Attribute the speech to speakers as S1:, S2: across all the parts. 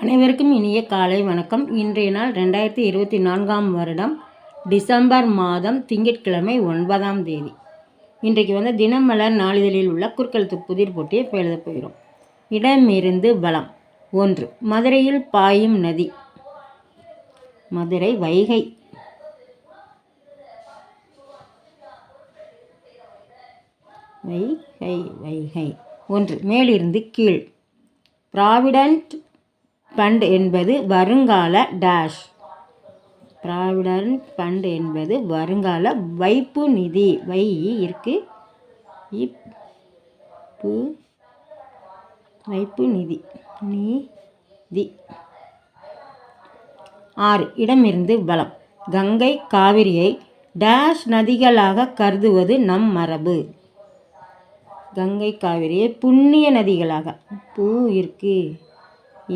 S1: அனைவருக்கும் இனிய காலை வணக்கம். இன்றைய நாள் 2024ஆம் வருடம் டிசம்பர் மாதம் திங்கட்கிழமை 9ஆம் தேதி. இன்றைக்கு தினமலர் நாளிதழில் உள்ள குறுக்கெழுத்து புதிர் போட்டியை இப்போ எழுத போகிறோம். இடமிருந்து வலம். 1. மதுரையில் பாயும் நதி. மதுரை வைகை. வைகை வைகை. 1. மேலிருந்து கீழ். ப்ராவிடன்ட் ஃபண்ட் என்பது வருங்கால டேஷ். ப்ராவிடன்ட் ஃபண்ட் என்பது வருங்கால வைப்பு நிதி. வை இருக்கு இப்பு வைப்பு நிதி நிதி. 6. இடமிருந்து வலம். கங்கை காவிரியை டேஷ் நதிகளாக கருதுவது நம் மரபு. கங்கை காவிரியை புண்ணிய நதிகளாக. பூ இருக்கு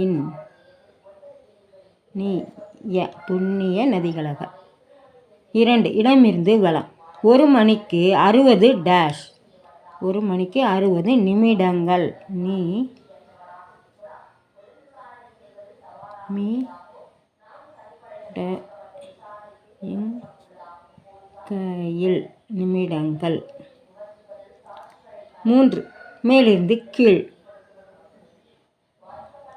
S1: இன் நீ புண்ணிய நதிகளாக. 2. இடமிருந்து வலம். ஒரு மணிக்கு 60 டேஷ். ஒரு மணிக்கு 60 நிமிடங்கள். நீ மீ கையில் நிமிடங்கள். 3. மேலிருந்து கீழ்.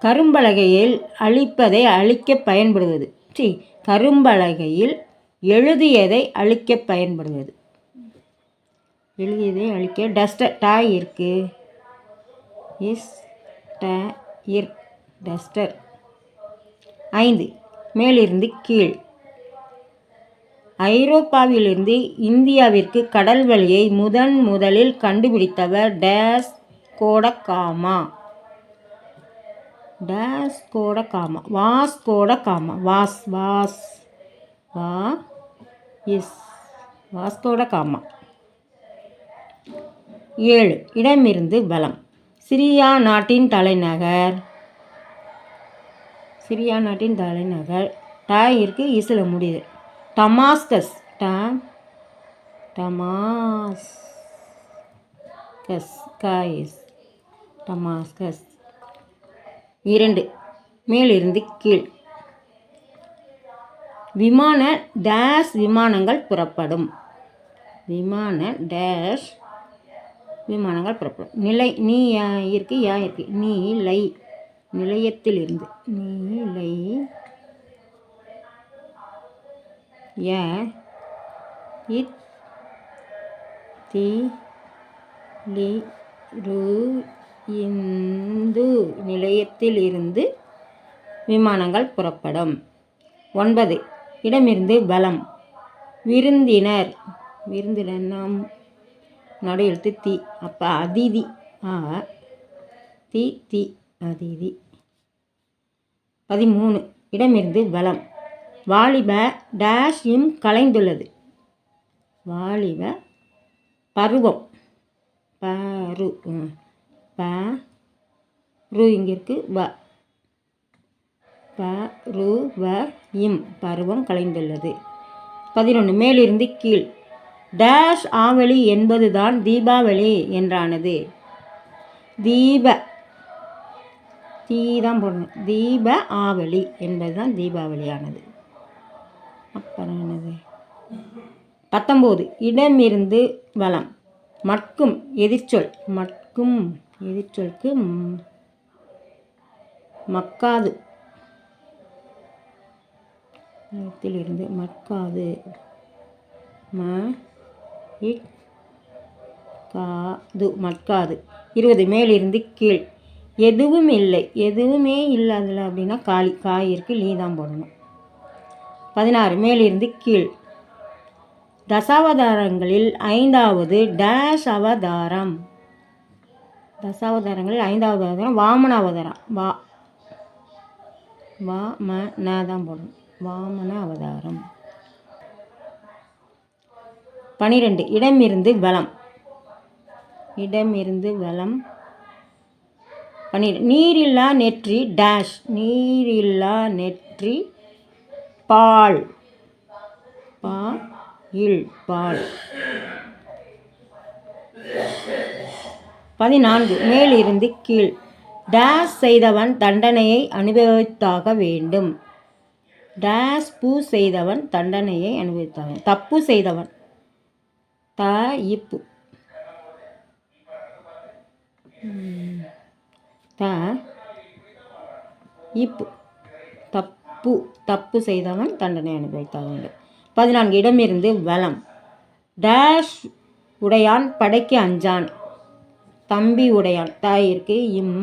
S1: கரும்பலகையில் அழிப்பதை அழிக்க பயன்படுவது. கரும்பலகையில் எழுதியதை அழிக்க பயன்படுவது. எழுதியதை அழிக்க டஸ்டர். டாய் இருக்கு இஸ் இர் டஸ்டர். 5. மேலிருந்து கீழ். ஐரோப்பாவிலிருந்து இந்தியாவிற்கு கடல் வழியை முதலில் கண்டுபிடித்தவர் டேஸ் கோடகாமா. டேஸ் கோடகாமா. வாஸ் கோடகாமா. வாஸ் வாஸ் வா இஸ் வாஸ்கோடகாமா. 7. இடமிருந்து வலம். சிரியா நாட்டின் தலைநகர். சிரியா நாட்டின் தலைநகர் டாய் இருக்கு இசில் முடியுது. டமாஸ்கஸ். Damascus guys Damascus. 2. மேலிருந்து கீழ். விமான டேஷ் விமானங்கள் புறப்படும். விமான டேஷ் விமானங்கள் புறப்படும். நிலை நீ இருக்கு யா இருக்கு. நீலை நிலையத்திலிருந்து. நீலை ய இத் தி லி ரு இந்து நிலையத்திலிருந்து விமானங்கள் புறப்படும். 9. இடமிருந்து வலம். விருந்தினர். விருந்தினர் நாம் நடு எழுத்து தி. அப்போ அதிதி. தி தி அதிதி. 13. இடமிருந்து வலம். வாலிப டேஷ் கலைந்துள்ளது. வாலிப பருவம். பரு ரு இங்கே இருக்கு வ. பருவம் கலைந்துள்ளது. 11. மேலிருந்து கீழ். டேஷ் ஆவலி என்பதுதான் தீபாவளி என்றானது. தீப தீதான் போடணும். தீப ஆவலி என்பதுதான் தீபாவளியானது. அப்புறம் என்னது? 19. இடமிருந்து வலம். மட்கும் எதிர்ச்சொல். மட்கும் எதிர்ச்சொல்க்கு மக்காது. இருந்து மக்காது. மட்காது. 20. மேலிருந்து கீழ். எதுவும் இல்லை. எதுவுமே இல்லாதல அப்படின்னா காளி. காய் இருக்கு லீ தான் போடணும். 16. மேலிருந்து கீழ். தசாவதாரங்களில் 5வது டேஷ் அவதாரம். தசாவதாரங்களில் 5வது அவதாரம் வாமன அவதாரம். வாமன தான் போடணும். வாமன அவதாரம். 12. இடமிருந்து வலம். இடமிருந்து வலம். 12. நீரில்லா நெற்றி டேஷ். நீரில்லா நெற்றி பால். பால். 14. மேலிருந்து கீழ். டேஷ் செய்தவன் தண்டனையை அனுபவித்தாக வேண்டும். டேஷ் பூ செய்தவன் தண்டனையை அனுபவித்தாக. தப்பு செய்தவன் த இப்பு த இப்பு தப்பு தப்பு செய்தவன் தண்டனை அனுபவித்தாக வேண்டும். 14 இடமிருந்து வலம். டேஷ் உடையான் படைக்கு அஞ்சான். தம்பி உடையான் தாயிற்கு இம்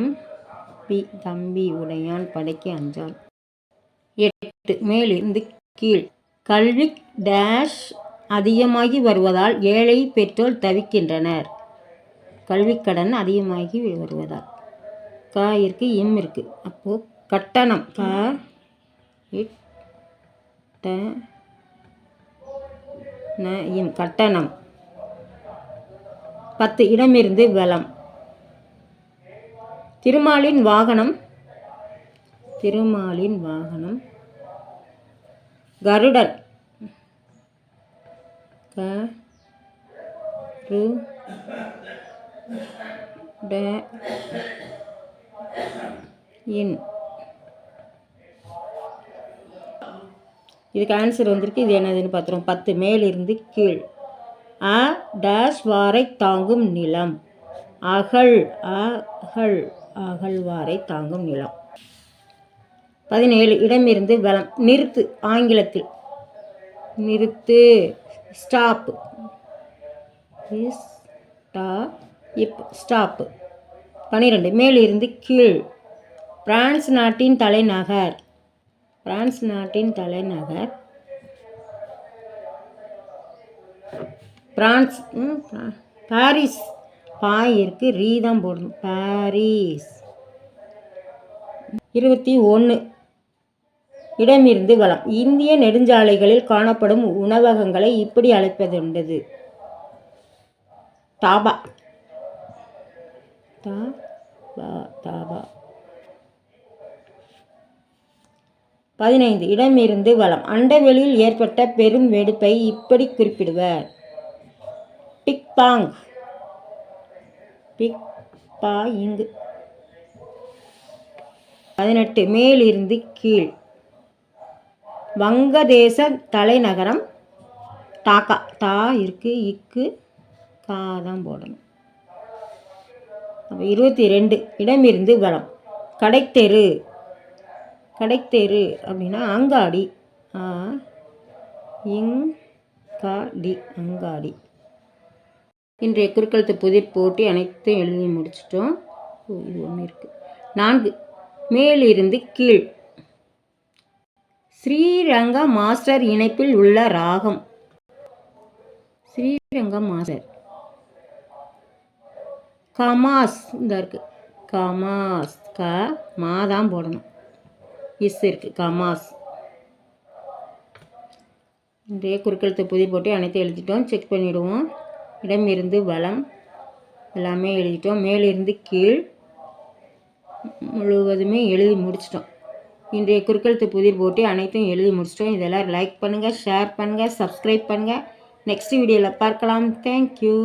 S1: பி தம்பி உடையான் படைக்கு அஞ்சான். 8 மேலிருந்து கீழ். கல்வி டேஷ் அதிகமாகி வருவதால் ஏழை பெற்றோர் தவிக்கின்றனர். கல்விக்கடன் அதிகமாகி வருவதால். காயிற்கு இம் இருக்கு. அப்போது கட்டணம் க இட்ட ந இம் கட்டணம். 10 இடமிருந்து வலம். திருமாலின் வாகனம். திருமாலின் வாகனம் கருடன். க ரு ட இன். இதுக்கு ஆன்சர் வந்திருக்கு. இது என்னதுன்னு பார்த்துருவோம். 10 மேலிருந்து கீழ். அ டேஷ் வாரை தாங்கும் நிலம். அகழ் அகழ் அகழ்வாரை தாங்கும் நிலம். 17 இடமிருந்து வலம். நிறுத்து ஆங்கிலத்தில் நிறுத்து ஸ்டாப். ஸ்டாப். 12 மேலிருந்து கீழ். பிரான்ஸ் நாட்டின் தலைநகர். பிரான்ஸ் நாட்டின் தலைநகர் பிரான்ஸ் பாரிஸ். பாயிற்கு ரீ தான் போடணும். பாரிஸ். 21 இடமிருந்து வலம். இந்திய நெடுஞ்சாலைகளில் காணப்படும் உணவகங்களை இப்படி அழைப்பதுண்டது. தாபா. தாபா. 15 இடமிருந்து வலம். அண்டவெளியில் ஏற்பட்ட பெரும் வெடிப்பை இப்படி குறிப்பிடுவர். Big bang. Big bang. 18 மேலிருந்து கீழ். வங்கதேச தலைநகரம் டாக்கா. தா இருக்கு இக்கு கா தான் போடணும். அப்போ 22 இடமிருந்து வலம். கடைத்தெரு. கடைத்தெரு அப்படின்னா அங்காடி. இங் கா டி அங்காடி. இன்றைய குறுக்கெழுத்து புதிர் போட்டி அனைத்தும் எழுதி முடிச்சிட்டோம். இது ஒன்று இருக்குது. 4 மேலிருந்து கீழ். ஸ்ரீரங்க மாஸ்டர் இணைப்பில் உள்ள ராகம். ஸ்ரீரங்க மாஸ்டர். கமாஸ் இந்த இருக்கு. கமாஸ். க மாதான் போடணும். இஸ் இருக்கு. கமாஸ். இன்றைய குறுக்கெழுத்து புதிர் போட்டி அனைத்தும் எழுதிட்டோம். செக் பண்ணிவிடுவோம். இடமிருந்து வலம் எல்லாமே எழுதிட்டோம். மேலிருந்து கீழ் முழுவதுமே எழுதி முடிச்சிட்டோம். இன்றைய குறுக்கெழுத்து புதிர் போட்டி அனைத்தும் எழுதி முடிச்சிட்டோம். இதெல்லாம் லைக் பண்ணுங்கள், ஷேர் பண்ணுங்கள், சப்ஸ்கிரைப் பண்ணுங்கள். நெக்ஸ்ட் வீடியோவில் பார்க்கலாம். தேங்க்யூ.